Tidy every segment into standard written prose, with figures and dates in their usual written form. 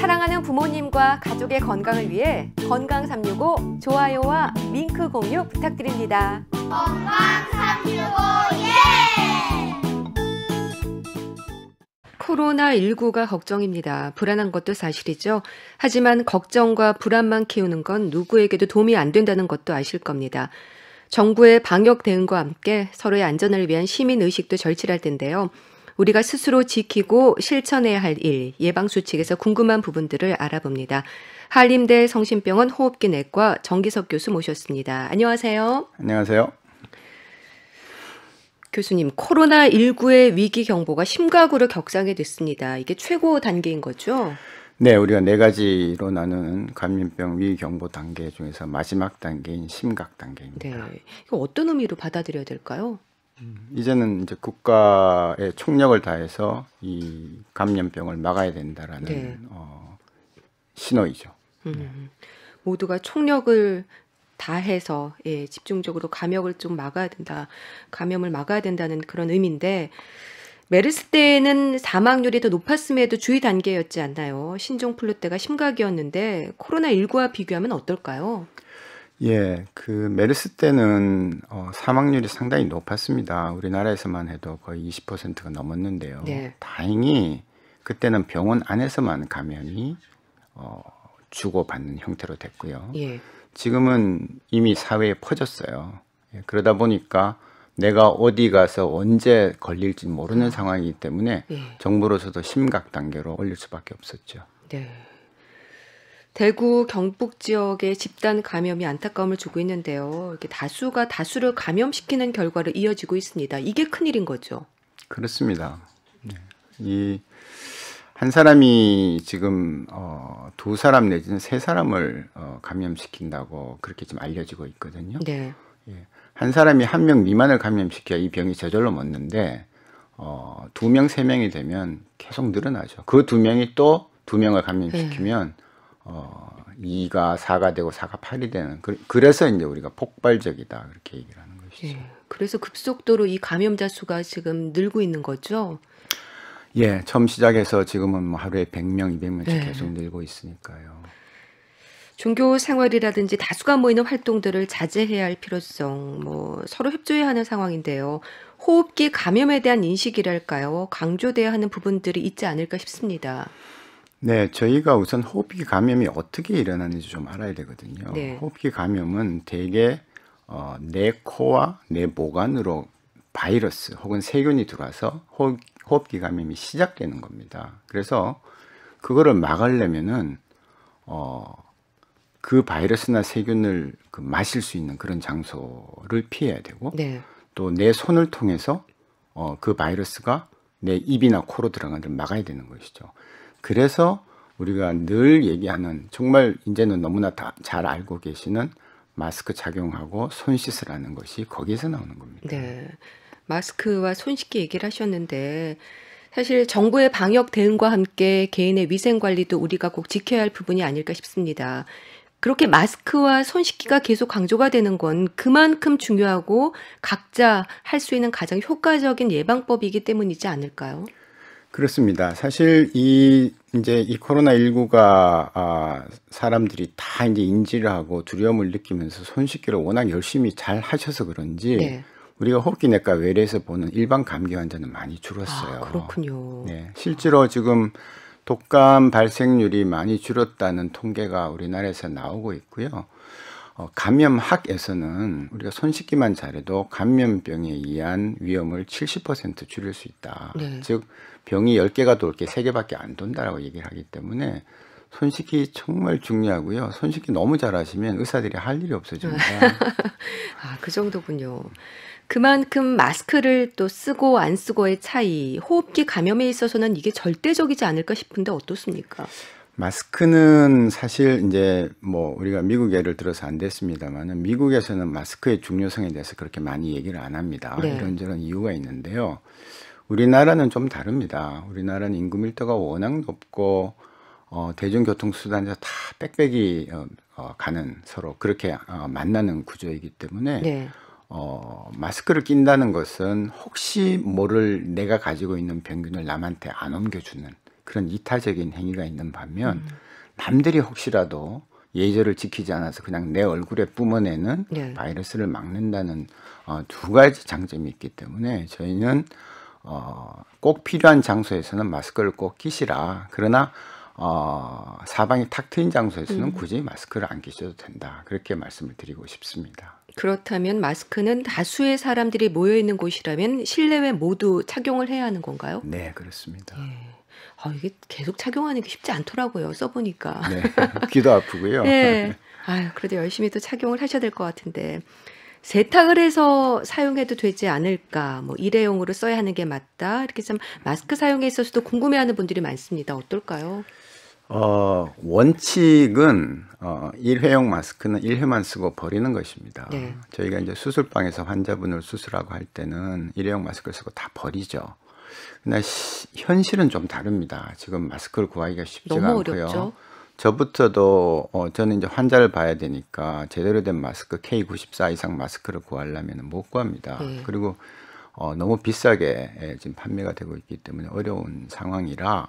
사랑하는 부모님과 가족의 건강을 위해 건강 365 좋아요와 링크 공유 부탁드립니다. 건강 365 예! 코로나19가 걱정입니다. 불안한 것도 사실이죠. 하지만 걱정과 불안만 키우는 건 누구에게도 도움이 안 된다는 것도 아실 겁니다. 정부의 방역 대응과 함께 서로의 안전을 위한 시민의식도 절실할 텐데요. 우리가 스스로 지키고 실천해야 할 일, 예방수칙에서 궁금한 부분들을 알아봅니다. 한림대 성심병원 호흡기내과 정기석 교수 모셨습니다. 안녕하세요. 안녕하세요. 교수님, 코로나19의 위기 경보가 심각으로 격상이 됐습니다. 이게 최고 단계인 거죠? 네, 우리가 4가지로 나누는 감염병 위기 경보 단계 중에서 마지막 단계인 심각 단계입니다. 네, 이거 어떤 의미로 받아들여야 될까요? 이제는 이제 국가의 총력을 다해서 이 감염병을 막아야 된다라는 네. 신호이죠. 모두가 총력을 다해서 집중적으로 감염을 좀 막아야 된다, 감염을 막아야 된다는 그런 의미인데, 메르스 때는 사망률이 더 높았음에도 주의 단계였지 않나요? 신종플루 때가 심각이었는데 코로나19와 비교하면 어떨까요? 예, 그 메르스 때는 사망률이 상당히 높았습니다. 우리나라에서만 해도 거의 20%가 넘었는데요. 네. 다행히 그때는 병원 안에서만 감염이 주고받는 형태로 됐고요. 예. 지금은 이미 사회에 퍼졌어요. 예, 그러다 보니까 내가 어디 가서 언제 걸릴지 모르는 상황이기 때문에 예. 정부로서도 심각 단계로 올릴 수밖에 없었죠. 네. 대구 경북 지역의 집단 감염이 안타까움을 주고 있는데요. 이렇게 다수가 다수를 감염시키는 결과로 이어지고 있습니다. 이게 큰일인 거죠. 그렇습니다. 이 한 사람이 지금 2사람 내지는 3사람을 감염시킨다고 그렇게 좀 알려지고 있거든요. 네. 예. 한 사람이 1명 미만을 감염시켜야 이 병이 저절로 멎는데 2명, 3명이 되면 계속 늘어나죠. 그 2명이 또 2명을 감염시키면 2가 4가 되고 4가 8이 되는, 그래서 이제 우리가 폭발적이다 그렇게 얘기를 하는 것이죠. 예. 그래서 급속도로 이 감염자 수가 지금 늘고 있는 거죠. 예, 처음 시작해서 지금은 뭐 하루에 100명, 200명씩 네. 계속 늘고 있으니까요. 종교 생활이라든지 다수가 모이는 활동들을 자제해야 할 필요성, 서로 협조해야 하는 상황인데요. 호흡기 감염에 대한 인식이랄까요? 강조돼야 하는 부분들이 있지 않을까 싶습니다. 네, 저희가 우선 호흡기 감염이 어떻게 일어나는지 좀 알아야 되거든요. 네. 호흡기 감염은 대개 내 코와 내 목 안으로 바이러스 혹은 세균이 들어와서 호흡기 감염이 시작되는 겁니다. 그래서 그거를 막으려면은 그 바이러스나 세균을 마실 수 있는 그런 장소를 피해야 되고, 네. 또 내 손을 통해서 그 바이러스가 내 입이나 코로 들어가는 걸 막아야 되는 것이죠. 그래서 우리가 늘 얘기하는, 정말 이제는 너무나 다 잘 알고 계시는 마스크 착용하고 손 씻으라는 것이 거기에서 나오는 겁니다. 네. 마스크와 손 씻기 얘기를 하셨는데, 사실 정부의 방역 대응과 함께 개인의 위생 관리도 우리가 꼭 지켜야 할 부분이 아닐까 싶습니다. 그렇게 마스크와 손 씻기가 계속 강조가 되는 건 그만큼 중요하고 각자 할 수 있는 가장 효과적인 예방법이기 때문이지 않을까요? 그렇습니다. 사실 이제 이 코로나19가 사람들이 다 이제 인지를 하고 두려움을 느끼면서 손 씻기를 워낙 열심히 잘 하셔서 그런지 네. 우리가 호흡기내과 외래에서 보는 일반 감기 환자는 많이 줄었어요. 아, 그렇군요. 네, 실제로 지금 독감 발생률이 많이 줄었다는 통계가 우리나라에서 나오고 있고요. 감염학에서는 우리가 손 씻기만 잘해도 감염병에 의한 위험을 70% 줄일 수 있다. 네. 즉 병이 10개가 돌 게 3개밖에 안 돈다라고 얘기를 하기 때문에 손 씻기 정말 중요하고요. 손 씻기 너무 잘하시면 의사들이 할 일이 없어집니다. 아, 그 정도군요. 그만큼 마스크를 또 쓰고 안 쓰고의 차이, 호흡기 감염에 있어서는 이게 절대적이지 않을까 싶은데 어떻습니까? 마스크는 사실 이제 뭐 우리가 미국 예를 들어서 안 됐습니다만은, 미국에서는 마스크의 중요성에 대해서 그렇게 많이 얘기를 안 합니다. 네. 이런저런 이유가 있는데요. 우리나라는 좀 다릅니다. 우리나라는 인구 밀도가 워낙 높고 대중교통수단에서 다 빽빽이 가는, 서로 그렇게 만나는 구조이기 때문에 네. 마스크를 낀다는 것은 혹시 모를 내가 가지고 있는 병균을 남한테 안 옮겨주는 그런 이타적인 행위가 있는 반면 남들이 혹시라도 예절을 지키지 않아서 그냥 내 얼굴에 뿜어내는 네. 바이러스를 막는다는 두 가지 장점이 있기 때문에 저희는 꼭 필요한 장소에서는 마스크를 꼭 끼시라. 그러나 사방이 탁 트인 장소에서는 굳이 마스크를 안 끼셔도 된다. 그렇게 말씀을 드리고 싶습니다. 그렇다면 마스크는 다수의 사람들이 모여 있는 곳이라면 실내외 모두 착용을 해야 하는 건가요? 네, 그렇습니다. 예. 이게 계속 착용하는 게 쉽지 않더라고요. 써보니까. 네, 귀도 아프고요. 네. 아유, 그래도 열심히 또 착용을 하셔야 될 것 같은데. 세탁을 해서 사용해도 되지 않을까? 뭐 일회용으로 써야 하는 게 맞다. 이렇게 좀 마스크 사용에 있어서도 궁금해하는 분들이 많습니다. 어떨까요? 원칙은 일회용 마스크는 1회만 쓰고 버리는 것입니다. 네. 저희가 이제 수술방에서 환자분을 수술하고 할 때는 일회용 마스크를 쓰고 다 버리죠. 그러나 현실은 좀 다릅니다. 지금 마스크를 구하기가 쉽지가 너무 않고요. 어렵죠. 저부터도 저는 이제 환자를 봐야 되니까 제대로 된 마스크 K94 이상 마스크를 구하려면 못 구합니다. 네. 그리고 너무 비싸게 지금 판매가 되고 있기 때문에 어려운 상황이라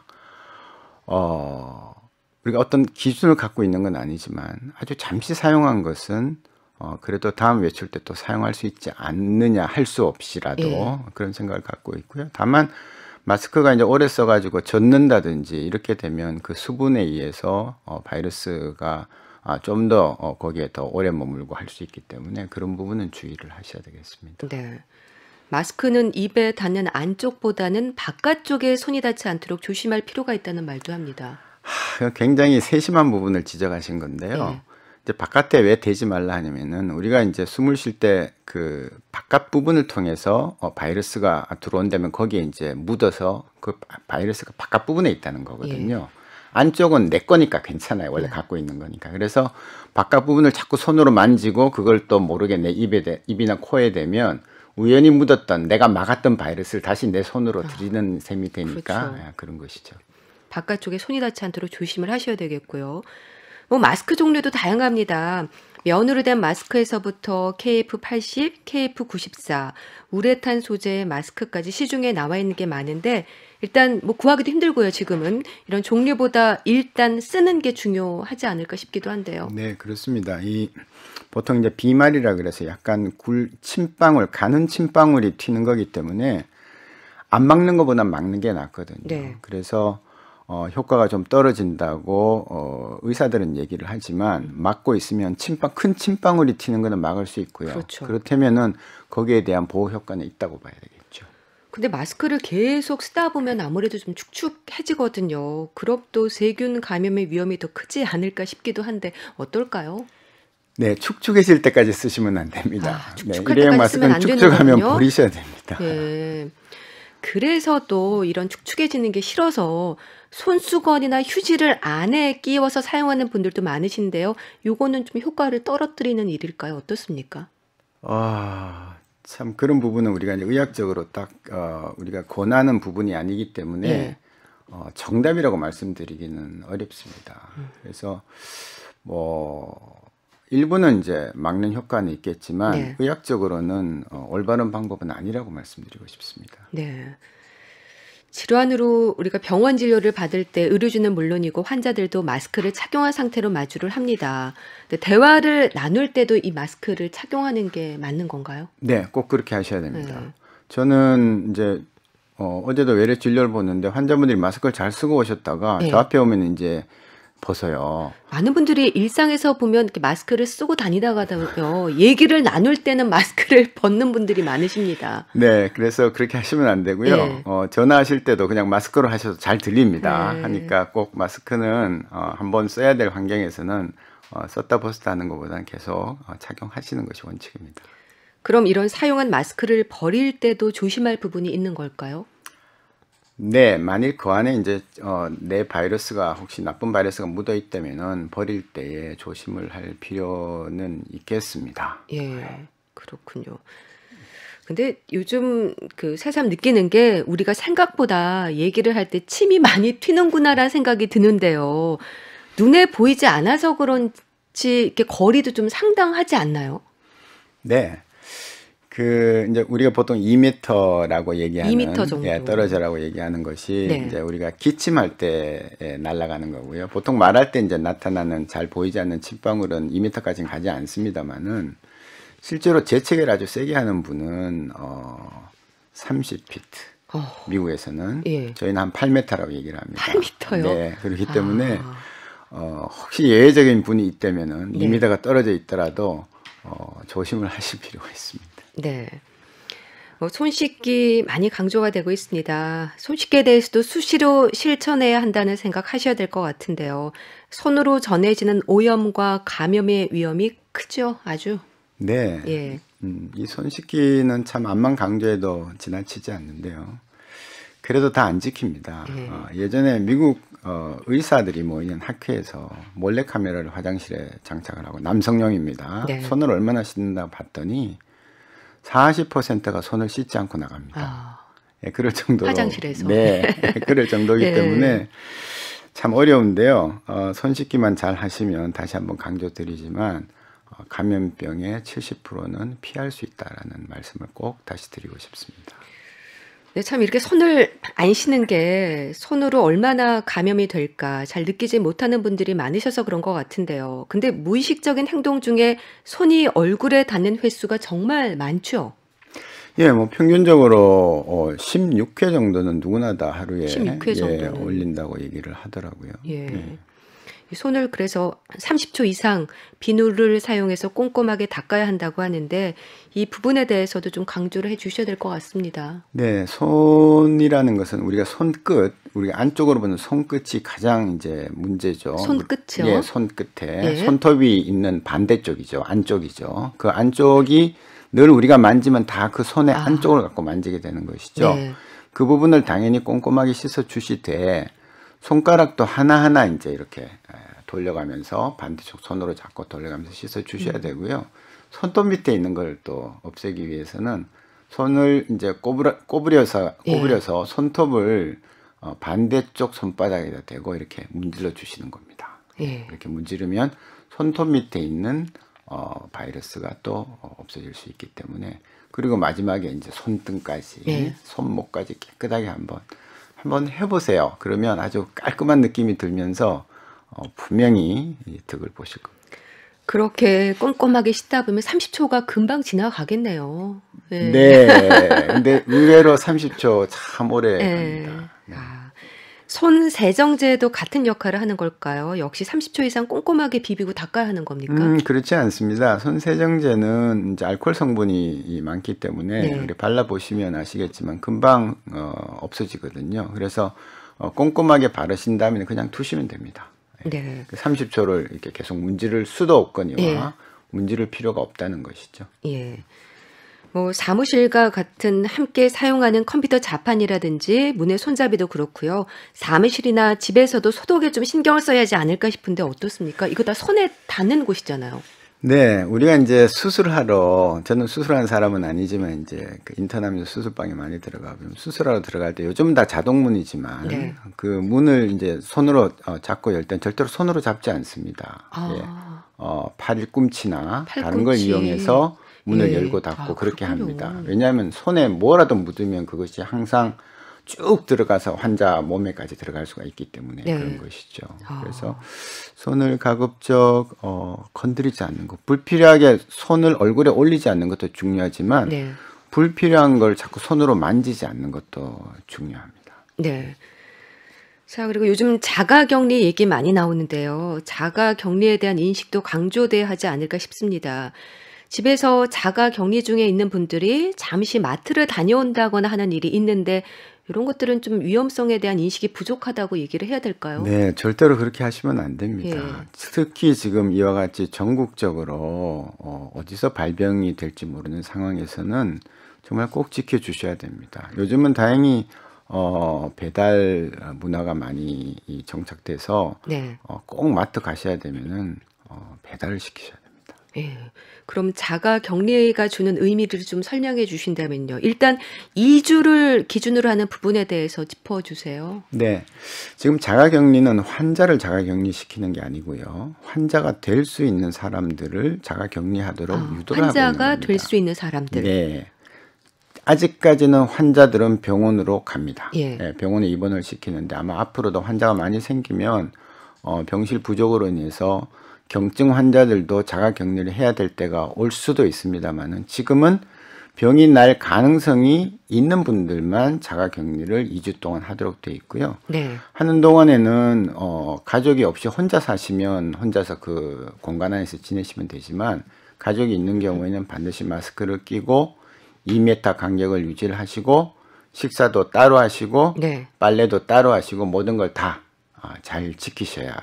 우리가 어떤 기준을 갖고 있는 건 아니지만 아주 잠시 사용한 것은 그래도 다음 외출 때 또 사용할 수 있지 않느냐 할 수 없이라도 예. 그런 생각을 갖고 있고요. 다만 마스크가 이제 오래 써가지고 젖는다든지 이렇게 되면 그 수분에 의해서 바이러스가 좀 더 거기에 더 오래 머물고 할 수 있기 때문에 그런 부분은 주의를 하셔야 되겠습니다. 네. 마스크는 입에 닿는 안쪽보다는 바깥쪽에 손이 닿지 않도록 조심할 필요가 있다는 말도 합니다. 굉장히 세심한 부분을 지적하신 건데요. 네. 이제 바깥에 왜 대지 말라 하냐면은 우리가 이제 숨을 쉴 때 그 바깥 부분을 통해서 바이러스가 들어온다면 거기에 이제 묻어서 그 바이러스가 바깥 부분에 있다는 거거든요. 안쪽은 내 거니까 괜찮아요. 원래 갖고 있는 거니까. 그래서 바깥 부분을 자꾸 손으로 만지고 그걸 또 모르게 내 입이나 코에 대면 우연히 묻었던 내가 막았던 바이러스를 다시 내 손으로 들이는 셈이 되니까 그렇죠. 그런 것이죠. 바깥쪽에 손이 닿지 않도록 조심을 하셔야 되겠고요. 뭐 마스크 종류도 다양합니다. 면으로 된 마스크에서부터 KF80, KF94, 우레탄 소재의 마스크까지 시중에 나와 있는 게 많은데 일단 뭐 구하기도 힘들고요. 지금은 이런 종류보다 일단 쓰는 게 중요하지 않을까 싶기도 한데요. 네, 그렇습니다. 보통 이제 비말이라 그래서 약간 침방울, 가는 침방울이 튀는 거기 때문에 안 막는 것보다 막는 게 낫거든요. 네. 그래서 효과가 좀 떨어진다고 의사들은 얘기를 하지만 막고 있으면 큰 침방울이 튀는 거는 막을 수 있고요. 그렇죠. 그렇다면은 거기에 대한 보호 효과는 있다고 봐야 되겠죠. 근데 마스크를 계속 쓰다 보면 아무래도 좀 축축해지거든요. 그럼 또 세균 감염의 위험이 더 크지 않을까 싶기도 한데 어떨까요? 네, 축축해질 때까지 쓰시면 안 됩니다. 축축할 일회용 때까지 쓰면 마스크는 안 축축하면 되는군요. 버리셔야 됩니다. 예. 그래서 또 이런 축축해지는 게 싫어서 손수건이나 휴지를 안에 끼워서 사용하는 분들도 많으신데요. 요거는 좀 효과를 떨어뜨리는 일일까요? 어떻습니까? 참 그런 부분은 우리가 이제 의학적으로 딱 우리가 권하는 부분이 아니기 때문에 예. 정답이라고 말씀드리기는 어렵습니다. 그래서 뭐 일부는 이제 막는 효과는 있겠지만 네. 의학적으로는 올바른 방법은 아니라고 말씀드리고 싶습니다. 네. 질환으로 우리가 병원 진료를 받을 때 의료진은 물론이고 환자들도 마스크를 착용한 상태로 마주를 합니다. 근데 대화를 나눌 때도 이 마스크를 착용하는 게 맞는 건가요? 네, 꼭 그렇게 하셔야 됩니다. 네. 저는 이제 어제도 외래 진료를 보는데 환자분들이 마스크를 잘 쓰고 오셨다가 네. 저 앞에 오면 이제 벗어요. 많은 분들이 일상에서 보면 이렇게 마스크를 쓰고 다니다가요. 얘기를 나눌 때는 마스크를 벗는 분들이 많으십니다. 네, 그래서 그렇게 하시면 안 되고요. 네. 전화하실 때도 그냥 마스크로 하셔도 잘 들립니다. 네. 하니까 꼭 마스크는 한번 써야 될 환경에서는 썼다 벗었다 하는 것보다는 계속 착용하시는 것이 원칙입니다. 그럼 이런 사용한 마스크를 버릴 때도 조심할 부분이 있는 걸까요? 네, 만일 그 안에 이제 내 바이러스가 혹시 나쁜 바이러스가 묻어 있다면은 버릴 때에 조심을 할 필요는 있겠습니다. 예, 그렇군요. 근데 요즘 그 새삼 느끼는 게 우리가 생각보다 얘기를 할 때 침이 많이 튀는구나라는 생각이 드는데요. 눈에 보이지 않아서 그런지 이렇게 거리도 좀 상당하지 않나요? 네. 이제 우리가 보통 2m라고 얘기하는 2m 정도. 예, 떨어져라고 얘기하는 것이 네. 이제 우리가 기침할 때 날아가는 거고요. 보통 말할 때 이제 나타나는 잘 보이지 않는 침방울은 2m까지는 가지 않습니다만은 실제로 재채기를 아주 세게 하는 분은 30피트. 미국에서는 예. 저희는 한 8m라고 얘기를 합니다. 8m요? 네, 그렇기 때문에 혹시 예외적인 분이 있다면은 네. 2m가 떨어져 있더라도 조심을 하실 필요가 있습니다. 네. 손 씻기 많이 강조가 되고 있습니다. 손 씻기에 대해서도 수시로 실천해야 한다는 생각 하셔야 될 것 같은데요. 손으로 전해지는 오염과 감염의 위험이 크죠, 아주. 네. 예. 이 손 씻기는 참 암만 강조해도 지나치지 않는데요. 그래도 다 안 지킵니다. 예전에 미국 의사들이 모이는 학회에서 몰래카메라를 화장실에 장착을 하고 남성용입니다. 네. 손을 얼마나 씻는다고 봤더니 40%가 손을 씻지 않고 나갑니다. 예, 그럴 정도로 화장실에서. 네, 그럴 정도이기 네. 때문에 참 어려운데요. 손 씻기만 잘 하시면 다시 한번 강조드리지만 감염병의 70%는 피할 수 있다라는 말씀을 꼭 다시 드리고 싶습니다. 네, 참 이렇게 손을 안 씻는 게 손으로 얼마나 감염이 될까 잘 느끼지 못하는 분들이 많으셔서 그런 것 같은데요. 근데 무의식적인 행동 중에 손이 얼굴에 닿는 횟수가 정말 많죠. 예, 뭐 평균적으로 16회 정도는 누구나 다 하루에 16회 정도는. 올린다고 얘기를 하더라고요. 예. 네. 이 손을 그래서 30초 이상 비누를 사용해서 꼼꼼하게 닦아야 한다고 하는데 이 부분에 대해서도 좀 강조를 해 주셔야 될 것 같습니다. 네, 손이라는 것은 우리가 손끝, 우리가 안쪽으로 보는 손끝이 가장 이제 문제죠. 손끝이요? 예, 손끝에 예. 손톱이 있는 반대쪽이죠. 안쪽이죠. 그 안쪽이 늘 우리가 만지면 다 그 손의 안쪽을 갖고 만지게 되는 것이죠. 네. 그 부분을 당연히 꼼꼼하게 씻어 주시되 손가락도 하나하나 이제 이렇게 돌려가면서 반대쪽 손으로 잡고 돌려가면서 씻어 주셔야 되고요. 손톱 밑에 있는 걸 또 없애기 위해서는 손을 이제 꼬부려서 손톱을 반대쪽 손바닥에다 대고 이렇게 문질러 주시는 겁니다. 예. 이렇게 문지르면 손톱 밑에 있는 바이러스가 또 없어질 수 있기 때문에 그리고 마지막에 이제 손등까지 예. 손목까지 깨끗하게 한번 해보세요. 그러면 아주 깔끔한 느낌이 들면서 분명히 이 득을 보실 겁니다. 그렇게 꼼꼼하게 씻다 보면 30초가 금방 지나가겠네요. 예. 네. 근데 의외로 30초 참 오래 예. 갑니다. 네. 손 세정제도 같은 역할을 하는 걸까요? 역시 30초 이상 꼼꼼하게 비비고 닦아야 하는 겁니까? 그렇지 않습니다. 손 세정제는 이제 알코올 성분이 많기 때문에 네. 우리 발라보시면 아시겠지만 금방 없어지거든요. 그래서 꼼꼼하게 바르신 다음에 그냥 두시면 됩니다. 네. 30초를 이렇게 계속 문지를 수도 없거니와 예. 문지를 필요가 없다는 것이죠. 예. 사무실과 같은 함께 사용하는 컴퓨터 자판이라든지 문의 손잡이도 그렇고요. 사무실이나 집에서도 소독에 좀 신경을 써야 하지 않을까 싶은데 어떻습니까? 이거 다 손에 닿는 곳이잖아요. 네, 우리가 이제 수술하러, 저는 수술하는 사람은 아니지만 이제 그 인턴하면서 수술방에 많이 들어가고 수술하러 들어갈 때 요즘은 다 자동문이지만 네. 그 문을 이제 손으로 잡고 열 땐 절대로 손으로 잡지 않습니다. 예. 팔꿈치나 다른 걸 팔꿈치. 이용해서 문을 예. 열고 닫고 그렇게 그렇군요. 합니다. 왜냐하면 손에 뭐라도 묻으면 그것이 항상 쭉 들어가서 환자 몸에까지 들어갈 수가 있기 때문에 네. 그런 것이죠. 그래서 손을 가급적 건드리지 않는 것, 불필요하게 손을 얼굴에 올리지 않는 것도 중요하지만 네. 불필요한 걸 자꾸 손으로 만지지 않는 것도 중요합니다. 네. 자, 그리고 요즘 자가격리 얘기 많이 나오는데요. 자가격리에 대한 인식도 강조돼야 하지 않을까 싶습니다. 집에서 자가격리 중에 있는 분들이 잠시 마트를 다녀온다거나 하는 일이 있는데 이런 것들은 좀 위험성에 대한 인식이 부족하다고 얘기를 해야 될까요? 네, 절대로 그렇게 하시면 안 됩니다. 예. 특히 지금 이와 같이 전국적으로 어디서 발병이 될지 모르는 상황에서는 정말 꼭 지켜주셔야 됩니다. 요즘은 다행히 배달 문화가 많이 정착돼서 네. 꼭 마트 가셔야 되면은 배달을 시키셔야 됩니다. 예. 그럼 자가 격리가 주는 의미를 좀 설명해 주신다면요. 일단 2주를 기준으로 하는 부분에 대해서 짚어 주세요. 네. 지금 자가격리는 환자를 자가격리시키는 게 아니고요. 환자가 될 수 있는 사람들을 자가격리하도록 유도를 하고 있는 환자가 겁니다. 될 수 있는 사람들. 네. 아직까지는 환자들은 병원으로 갑니다. 예. 예, 병원에 입원을 시키는데 아마 앞으로도 환자가 많이 생기면 병실 부족으로 인해서 경증 환자들도 자가격리를 해야 될 때가 올 수도 있습니다만은 지금은 병이 날 가능성이 있는 분들만 자가격리를 2주 동안 하도록 돼 있고요. 네. 하는 동안에는 가족이 없이 혼자 사시면 혼자서 그 공간 안에서 지내시면 되지만 가족이 있는 경우에는 반드시 마스크를 끼고 2m 간격을 유지를 하시고 식사도 따로 하시고 네. 빨래도 따로 하시고 모든 걸 다 잘 지키셔야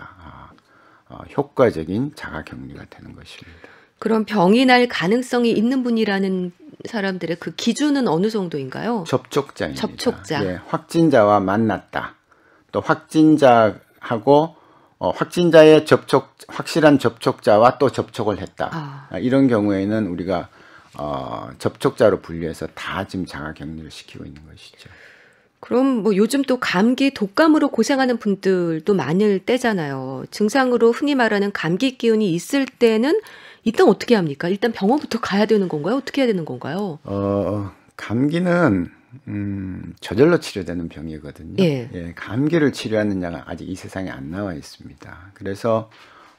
효과적인 자가격리가 되는 것입니다. 그럼 병이 날 가능성이 있는 분이라는 사람들의 그 기준은 어느 정도인가요? 접촉자입니다. 접촉자. 예, 확진자와 만났다. 또 확진자하고 확진자의 확실한 접촉자와 또 접촉을 했다. 이런 경우에는 우리가 접촉자로 분류해서 다 지금 자가격리를 시키고 있는 것이죠. 그럼 뭐 요즘 또 감기 독감으로 고생하는 분들도 많을 때잖아요. 증상으로 흔히 말하는 감기 기운이 있을 때는 일단 어떻게 합니까? 일단 병원부터 가야 되는 건가요? 어떻게 해야 되는 건가요? 감기는 저절로 치료되는 병이거든요. 예. 예, 감기를 치료하는 약은 아직 이 세상에 안 나와 있습니다. 그래서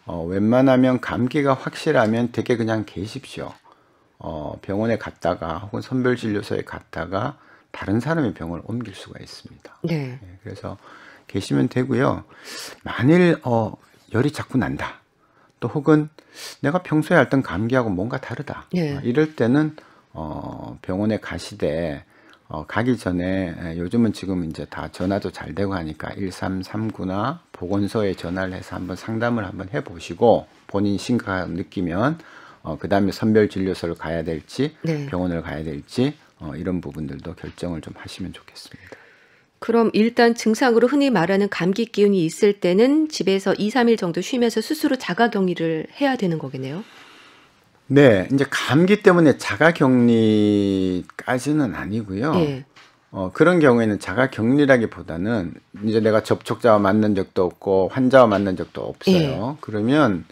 웬만하면 감기가 확실하면 되게 그냥 계십시오. 병원에 갔다가 혹은 선별진료소에 갔다가 다른 사람의 병을 옮길 수가 있습니다. 네. 예, 그래서 계시면 되고요. 만일 열이 자꾸 난다. 또 혹은 내가 평소에 앓던 감기하고 뭔가 다르다. 네. 이럴 때는 병원에 가시되 가기 전에 요즘은 지금 이제 다 전화도 잘 되고 하니까 1339나 보건소에 전화를 해서 한번 상담을 한번 해보시고 본인 심각하게 느끼면 그 다음에 선별진료소를 가야 될지 네. 병원을 가야 될지 이런 부분들도 결정을 좀 하시면 좋겠습니다. 그럼 일단 증상으로 흔히 말하는 감기 기운이 있을 때는 집에서 2, 3일 정도 쉬면서 스스로 자가격리를 해야 되는 거겠네요. 네, 이제 감기 때문에 자가격리까지는 아니고요. 예. 그런 경우에는 자가격리라기보다는 이제 내가 접촉자와 만난 적도 없고 환자와 만난 적도 없어요. 예. 그러면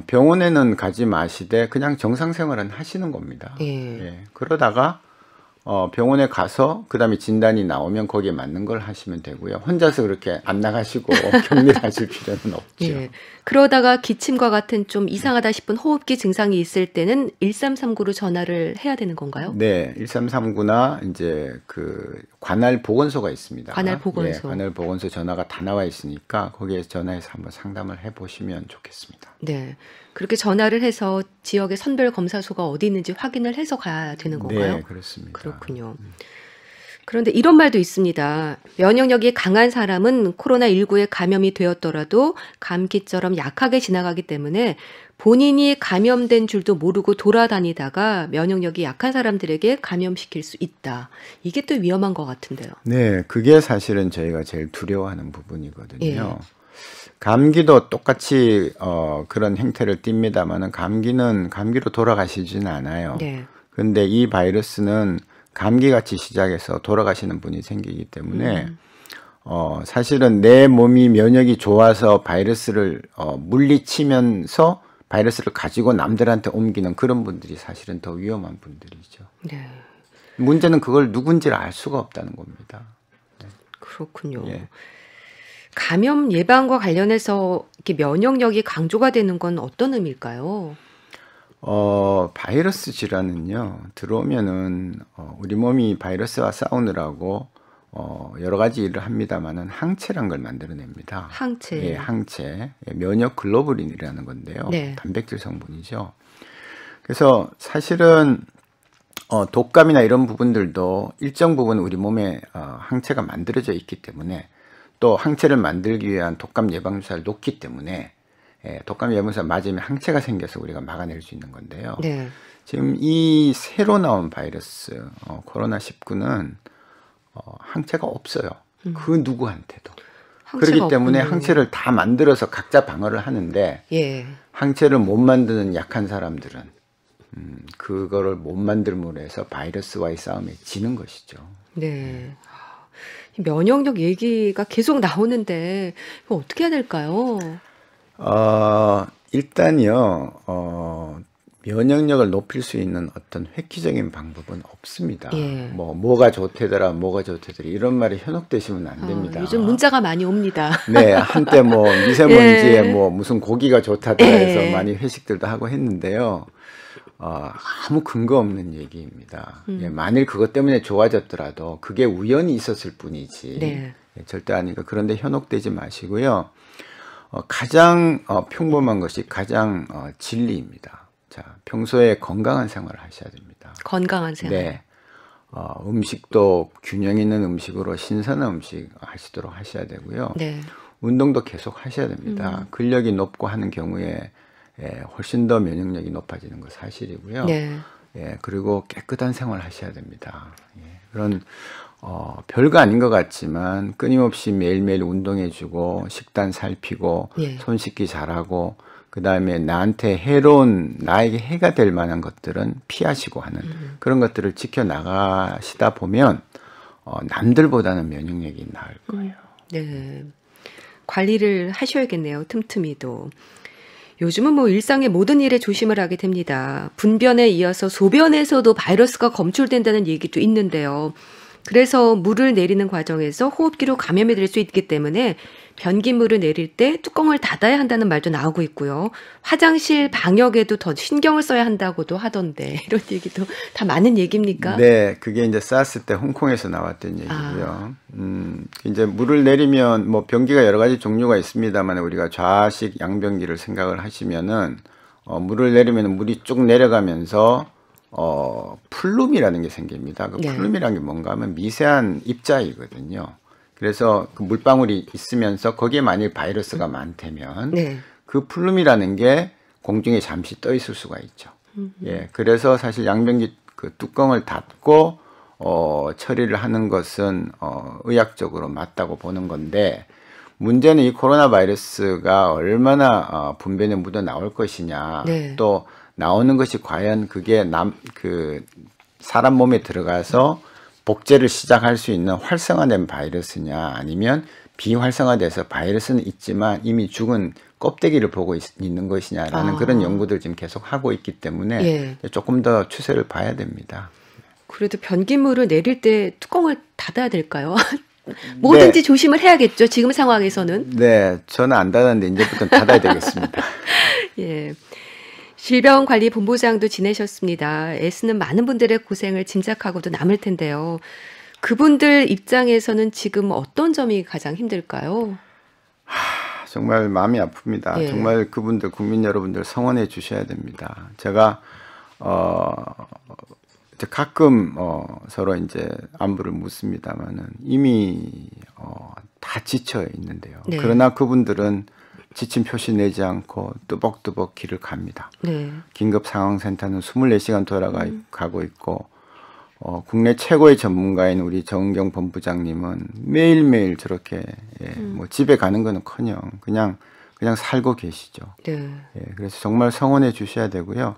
병원에는 가지 마시되 그냥 정상생활은 하시는 겁니다. 예. 예, 그러다가 병원에 가서 그다음에 진단이 나오면 거기에 맞는 걸 하시면 되고요. 혼자서 그렇게 안 나가시고 격리를 하실 필요는 없죠. 예. 그러다가 기침과 같은 좀 이상하다 싶은 호흡기 증상이 있을 때는 1339로 전화를 해야 되는 건가요? 네, 1339나 이제 그 관할 보건소가 있습니다. 관할 보건소. 예, 관할 보건소 전화가 다 나와 있으니까 거기에 전화해서 한번 상담을 해보시면 좋겠습니다. 네. 그렇게 전화를 해서 지역의 선별 검사소가 어디 있는지 확인을 해서 가야 되는 건가요? 네, 그렇습니다. 그렇군요. 그런데 이런 말도 있습니다. 면역력이 강한 사람은 코로나19에 감염이 되었더라도 감기처럼 약하게 지나가기 때문에 본인이 감염된 줄도 모르고 돌아다니다가 면역력이 약한 사람들에게 감염시킬 수 있다. 이게 또 위험한 것 같은데요. 네, 그게 사실은 저희가 제일 두려워하는 부분이거든요. 예. 감기도 똑같이 그런 행태를 띱니다만은 감기로 돌아가시지는 않아요. 네. 근데 이 바이러스는 감기같이 시작해서 돌아가시는 분이 생기기 때문에 사실은 내 몸이 면역이 좋아서 바이러스를 물리치면서 바이러스를 가지고 남들한테 옮기는 그런 분들이 사실은 더 위험한 분들이죠. 네. 문제는 그걸 누군지를 알 수가 없다는 겁니다. 그렇군요. 예. 감염 예방과 관련해서 이렇게 면역력이 강조가 되는 건 어떤 의미일까요? 바이러스 질환은요, 들어오면은, 우리 몸이 바이러스와 싸우느라고, 여러 가지 일을 합니다만은 항체란 걸 만들어냅니다. 항체. 예, 항체. 예, 면역 글로불린이라는 건데요. 네. 단백질 성분이죠. 그래서 사실은, 독감이나 이런 부분들도 일정 부분 우리 몸에 항체가 만들어져 있기 때문에 또 항체를 만들기 위한 독감 예방주사를 놓기 때문에 독감 예방주사 맞으면 항체가 생겨서 우리가 막아낼 수 있는 건데요. 네. 지금 이 새로 나온 바이러스 코로나19는 항체가 없어요. 그 누구한테도. 그렇기 때문에 없군요. 항체를 다 만들어서 각자 방어를 하는데 예. 항체를 못 만드는 약한 사람들은 그거를 못 만들므로 해서 바이러스와의 싸움에 지는 것이죠. 네. 이 면역력 얘기가 계속 나오는데 이거 어떻게 해야 될까요? 일단요, 면역력을 높일 수 있는 어떤 획기적인 방법은 없습니다. 예. 뭐가 좋대더라, 뭐가 좋대더라 이런 말이 현혹되시면 안 됩니다. 요즘 문자가 많이 옵니다. 네, 한때 뭐 미세먼지에 예. 뭐 무슨 고기가 좋다더라 해서 예. 많이 회식들도 하고 했는데요. 아무 근거 없는 얘기입니다. 예, 만일 그것 때문에 좋아졌더라도 그게 우연히 있었을 뿐이지 네. 예, 절대 아니고 그런데 현혹되지 마시고요. 가장 평범한 것이 가장 진리입니다. 자, 평소에 건강한 생활을 하셔야 됩니다. 건강한 생활. 네. 음식도 균형 있는 음식으로 신선한 음식 하시도록 하셔야 되고요. 네. 운동도 계속 하셔야 됩니다. 근력이 높고 하는 경우에 훨씬 더 면역력이 높아지는 거 사실이고요. 네. 예, 그리고 깨끗한 생활 하셔야 됩니다. 예, 그런 별거 아닌 것 같지만 끊임없이 매일매일 운동해주고 식단 살피고 예. 손 씻기 잘하고 그 다음에 나한테 나에게 해가 될 만한 것들은 피하시고 하는 그런 것들을 지켜나가시다 보면 남들보다는 면역력이 나을 거예요. 네. 관리를 하셔야겠네요. 틈틈이도. 요즘은 뭐 일상의 모든 일에 조심을 하게 됩니다. 분변에 이어서 소변에서도 바이러스가 검출된다는 얘기도 있는데요. 그래서 물을 내리는 과정에서 호흡기로 감염이 될 수 있기 때문에 변기물을 내릴 때 뚜껑을 닫아야 한다는 말도 나오고 있고요. 화장실 방역에도 더 신경을 써야 한다고도 하던데 이런 얘기도 다 맞는 얘기입니까? 네, 그게 이제 사스 때 홍콩에서 나왔던 얘기고요. 이제 물을 내리면 뭐 변기가 여러 가지 종류가 있습니다만 우리가 좌식 양변기를 생각을 하시면은 물을 내리면 물이 쭉 내려가면서 플룸이라는 게 생깁니다. 그 네. 플룸이라는 게 뭔가 하면 미세한 입자이거든요. 그래서 그 물방울이 있으면서 거기에 만일 바이러스가 많다면 네. 그 플룸이라는 게 공중에 잠시 떠 있을 수가 있죠. 예, 그래서 사실 양변기 그 뚜껑을 닫고 처리를 하는 것은 의학적으로 맞다고 보는 건데 문제는 이 코로나 바이러스가 얼마나 분변에 묻어 나올 것이냐, 네. 또 나오는 것이 과연 그게 사람 몸에 들어가서 복제를 시작할 수 있는 활성화된 바이러스냐 아니면 비활성화돼서 바이러스는 있지만 이미 죽은 껍데기를 보고 있는 것이냐라는 그런 연구들 지금 계속 하고 있기 때문에 예. 조금 더 추세를 봐야 됩니다. 그래도 변기물을 내릴 때 뚜껑을 닫아야 될까요? 뭐든지 조심을 해야겠죠. 지금 상황에서는. 네, 저는 안 닫았는데 이제부터는 닫아야 되겠습니다. 예. 질병관리본부장도 지내셨습니다. 애쓰는 많은 분들의 고생을 짐작하고도 남을 텐데요. 그분들 입장에서는 지금 어떤 점이 가장 힘들까요? 정말 마음이 아픕니다. 예. 정말 그분들 국민 여러분들 성원해 주셔야 됩니다. 제가 이제 가끔 서로 이제 안부를 묻습니다만은 이미 다 지쳐 있는데요. 네. 그러나 그분들은 지침 표시 내지 않고 뚜벅뚜벅 길을 갑니다. 네. 긴급상황센터는 24시간 돌아가고 있고 국내 최고의 전문가인 우리 정은경 본부장님은 매일매일 저렇게 뭐 집에 가는 거는커녕 그냥 살고 계시죠. 네. 예, 그래서 정말 성원해 주셔야 되고요.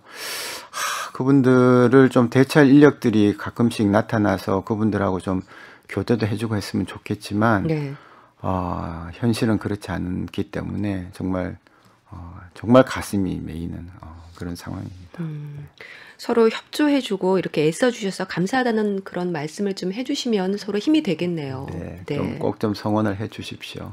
그분들을 좀 대체할 인력들이 가끔씩 나타나서 그분들하고 좀 교대도 해주고 했으면 좋겠지만 네. 현실은 그렇지 않기 때문에 정말 가슴이 메이는 그런 상황입니다. 서로 협조해주고 이렇게 애써주셔서 감사하다는 그런 말씀을 좀 해주시면 서로 힘이 되겠네요. 네, 네. 꼭 좀 성원을 해 주십시오.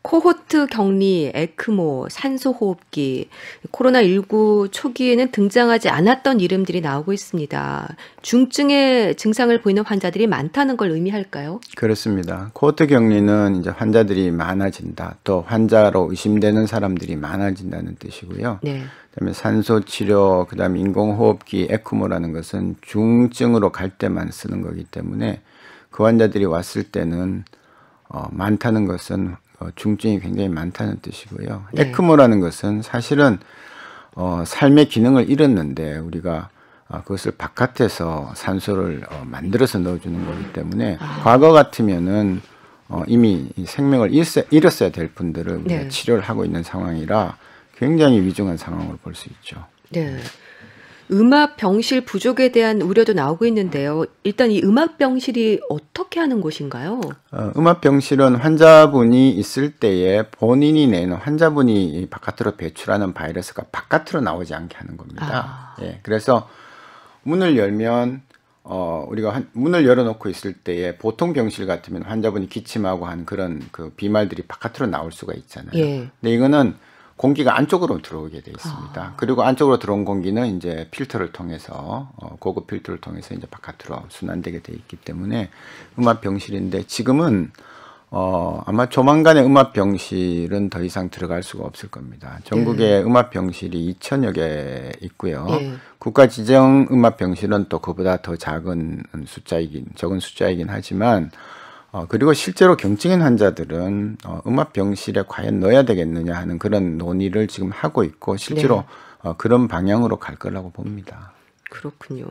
코호트 격리, 에크모, 산소호흡기, 코로나19 초기에는 등장하지 않았던 이름들이 나오고 있습니다. 중증의 증상을 보이는 환자들이 많다는 걸 의미할까요? 그렇습니다. 코호트 격리는 이제 환자들이 많아진다. 또 환자로 의심되는 사람들이 많아진다는 뜻이고요. 네. 그다음에 산소 치료, 그다음에 인공호흡기, 에크모라는 것은 중증으로 갈 때만 쓰는 거기 때문에 그 환자들이 왔을 때는 많다는 것은 중증이 굉장히 많다는 뜻이고요. 네. 에크모라는 것은 사실은 삶의 기능을 잃었는데 우리가 그것을 바깥에서 산소를 만들어서 넣어주는 거기 때문에 과거 같으면은 이미 생명을 잃었어야 될 분들을 우리가 치료를 하고 있는 상황이라 굉장히 위중한 상황으로 볼 수 있죠. 네. 음압병실 부족에 대한 우려도 나오고 있는데요. 일단 이 음압병실이 어떻게 하는 곳인가요? 음압병실은 환자분이 있을 때에 본인이 내는 환자분이 바깥으로 배출하는 바이러스가 바깥으로 나오지 않게 하는 겁니다. 예, 그래서 문을 열면 우리가 문을 열어놓고 있을 때에 보통 병실 같으면 환자분이 기침하고 하는 그런 그 비말들이 바깥으로 나올 수가 있잖아요. 예. 근데 이거는 공기가 안쪽으로 들어오게 돼 있습니다. 그리고 안쪽으로 들어온 공기는 이제 필터를 통해서 고급 필터를 통해서 이제 바깥으로 순환되게 돼 있기 때문에 음압병실인데 지금은 아마 조만간에 음압병실은 더 이상 들어갈 수가 없을 겁니다. 전국에 음압병실이 2,000여 개 있고요. 국가 지정 음압병실은 또 그보다 더 적은 숫자이긴 하지만 그리고 실제로 경증인 환자들은 음압병실에 과연 넣어야 되겠느냐 하는 그런 논의를 지금 하고 있고 실제로 그런 방향으로 갈 거라고 봅니다. 그렇군요.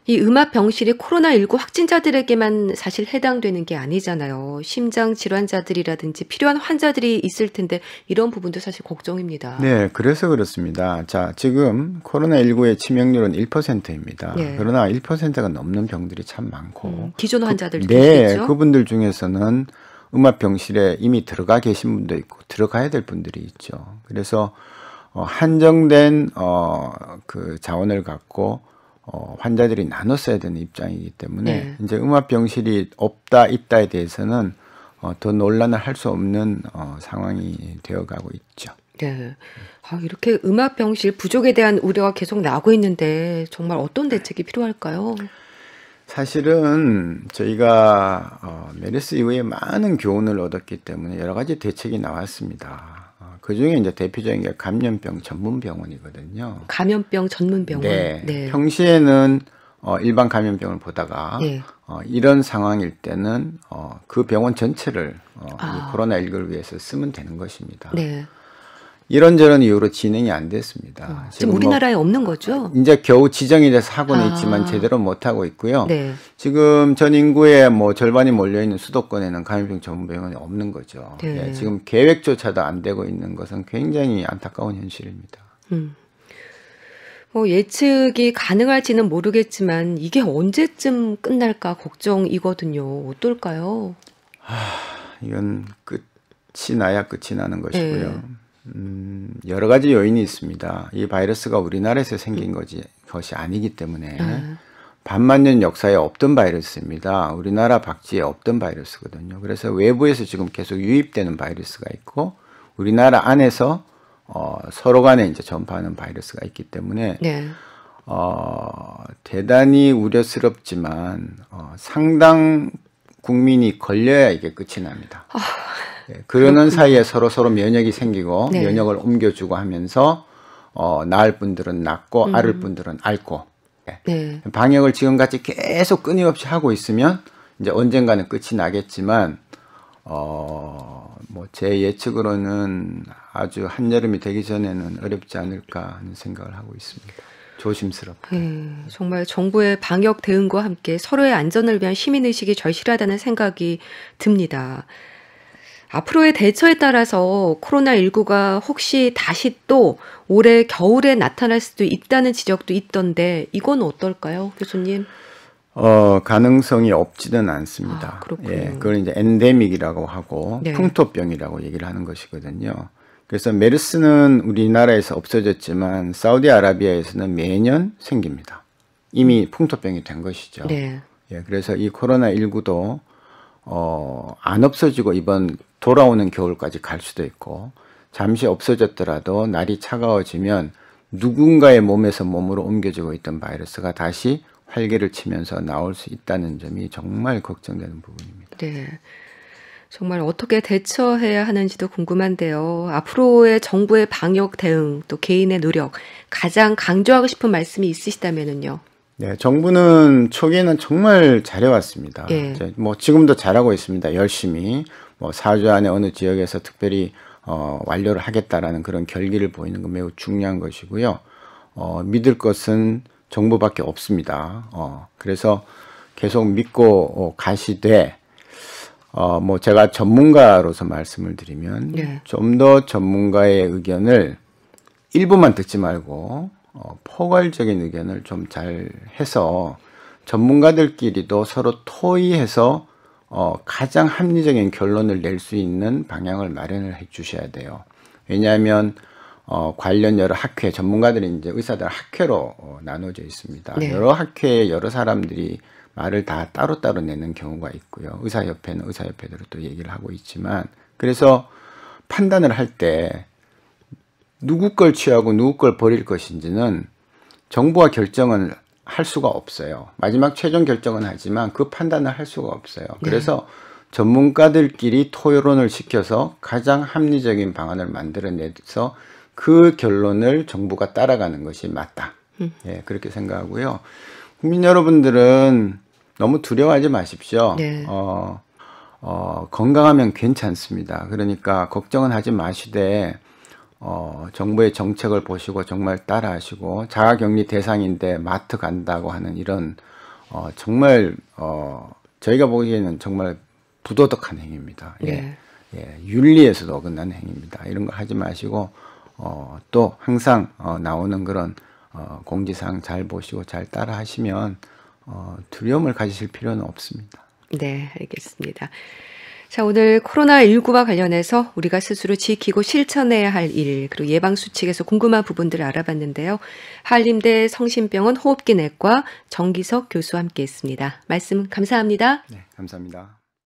이 음압병실이 코로나19 확진자들에게만 사실 해당되는 게 아니잖아요. 심장 질환자들이라든지 필요한 환자들이 있을 텐데 이런 부분도 사실 걱정입니다. 네, 그래서 그렇습니다. 자, 지금 코로나19의 치명률은 1%입니다. 그러나 1%가 넘는 병들이 참 많고 기존 환자들도 네, 계시겠죠? 그분들 중에서는 음압병실에 이미 들어가 계신 분도 있고 들어가야 될 분들이 있죠. 그래서 한정된 그 자원을 갖고 환자들이 나눠 써야 되는 입장이기 때문에 이제 음압병실이 없다 있다에 대해서는 더 논란을 할 수 없는 상황이 되어가고 있죠. 네. 이렇게 음압병실 부족에 대한 우려가 계속 나오고 있는데 정말 어떤 대책이 필요할까요? 사실은 저희가 메르스 이후에 많은 교훈을 얻었기 때문에 여러 가지 대책이 나왔습니다. 그 중에 이제 대표적인 게 감염병 전문 병원이거든요. 감염병 전문 병원. 네. 평시에는 일반 감염병을 보다가 이런 상황일 때는 그 병원 전체를 이 코로나19를 위해서 쓰면 되는 것입니다. 이런저런 이유로 진행이 안 됐습니다. 지금 우리나라에 없는 거죠? 이제 겨우 지정이 돼서 하고는 있지만 제대로 못 하고 있고요. 지금 전 인구의 뭐 절반이 몰려 있는 수도권에는 감염병 전문병원이 없는 거죠. 지금 계획조차도 안 되고 있는 것은 굉장히 안타까운 현실입니다. 예측이 가능할지는 모르겠지만 이게 언제쯤 끝날까 걱정이거든요. 어떨까요? 이건 끝이 나야 끝이 나는 것이고요. 여러 가지 요인이 있습니다. 이 바이러스가 우리나라에서 생긴 것이 아니기 때문에 반만년 역사에 없던 바이러스입니다. 우리나라 박쥐에 없던 바이러스거든요. 그래서 외부에서 지금 계속 유입되는 바이러스가 있고 우리나라 안에서 서로 간에 이제 전파하는 바이러스가 있기 때문에 대단히 우려스럽지만 상당 국민이 걸려야 이게 끝이 납니다. 그러는 사이에 서로 면역이 생기고 면역을 옮겨주고 하면서 낳을 분들은 낳고 앓을 분들은 앓고 방역을 지금같이 계속 끊임없이 하고 있으면 이제 언젠가는 끝이 나겠지만 뭐 제 예측으로는 아주 한여름이 되기 전에는 어렵지 않을까 하는 생각을 하고 있습니다. 조심스럽게. 정말 정부의 방역 대응과 함께 서로의 안전을 위한 시민의식이 절실하다는 생각이 듭니다. 앞으로의 대처에 따라서 코로나19가 혹시 다시 또 올해 겨울에 나타날 수도 있다는 지적도 있던데 이건 어떨까요, 교수님? 가능성이 없지는 않습니다. 그렇군요. 그걸 이제 엔데믹이라고 하고 풍토병이라고 얘기를 하는 것이거든요. 그래서 메르스는 우리나라에서 없어졌지만 사우디아라비아에서는 매년 생깁니다. 이미 풍토병이 된 것이죠. 그래서 이 코로나19도 안 없어지고 이번 돌아오는 겨울까지 갈 수도 있고 잠시 없어졌더라도 날이 차가워지면 누군가의 몸에서 몸으로 옮겨지고 있던 바이러스가 다시 활개를 치면서 나올 수 있다는 점이 정말 걱정되는 부분입니다. 정말 어떻게 대처해야 하는지도 궁금한데요. 앞으로의 정부의 방역 대응 또 개인의 노력 가장 강조하고 싶은 말씀이 있으시다면요. 정부는 초기에는 정말 잘해왔습니다. 뭐 지금도 잘하고 있습니다. 열심히 뭐 4주 안에 어느 지역에서 특별히 완료를 하겠다라는 그런 결기를 보이는 건 매우 중요한 것이고요. 믿을 것은 정부밖에 없습니다. 그래서 계속 믿고 가시되 뭐 제가 전문가로서 말씀을 드리면 네. 좀 더 전문가의 의견을 일부만 듣지 말고 포괄적인 의견을 좀 잘 해서 전문가들끼리도 서로 토의해서 가장 합리적인 결론을 낼 수 있는 방향을 마련을 해 주셔야 돼요. 왜냐하면 관련 여러 학회, 전문가들이 이제 의사들 학회로 나눠져 있습니다. 네. 여러 학회에 여러 사람들이 말을 다 따로따로 내는 경우가 있고요. 의사협회는 의사협회대로 또 얘기를 하고 있지만, 그래서 판단을 할 때 누구 걸 취하고 누구 걸 버릴 것인지는 정부가 결정을 할 수가 없어요. 마지막 최종 결정은 하지만 그 판단을 할 수가 없어요. 그래서 전문가들끼리 토론을 시켜서 가장 합리적인 방안을 만들어내서 그 결론을 정부가 따라가는 것이 맞다. 예, 그렇게 생각하고요. 국민 여러분들은 너무 두려워하지 마십시오. 네. 건강하면 괜찮습니다. 그러니까 걱정은 하지 마시되 정부의 정책을 보시고 정말 따라하시고, 자가격리 대상인데 마트 간다고 하는 이런 정말 저희가 보기에는 정말 부도덕한 행위입니다. 네. 예, 윤리에서도 어긋난 행위입니다. 이런 거 하지 마시고 또 항상 나오는 그런 공지사항 잘 보시고 잘 따라하시면 두려움을 가지실 필요는 없습니다. 네, 알겠습니다. 자, 오늘 코로나19와 관련해서 우리가 스스로 지키고 실천해야 할 일, 그리고 예방수칙에서 궁금한 부분들을 알아봤는데요. 한림대 성심병원 호흡기내과 정기석 교수와 함께했습니다. 말씀 감사합니다. 네, 감사합니다.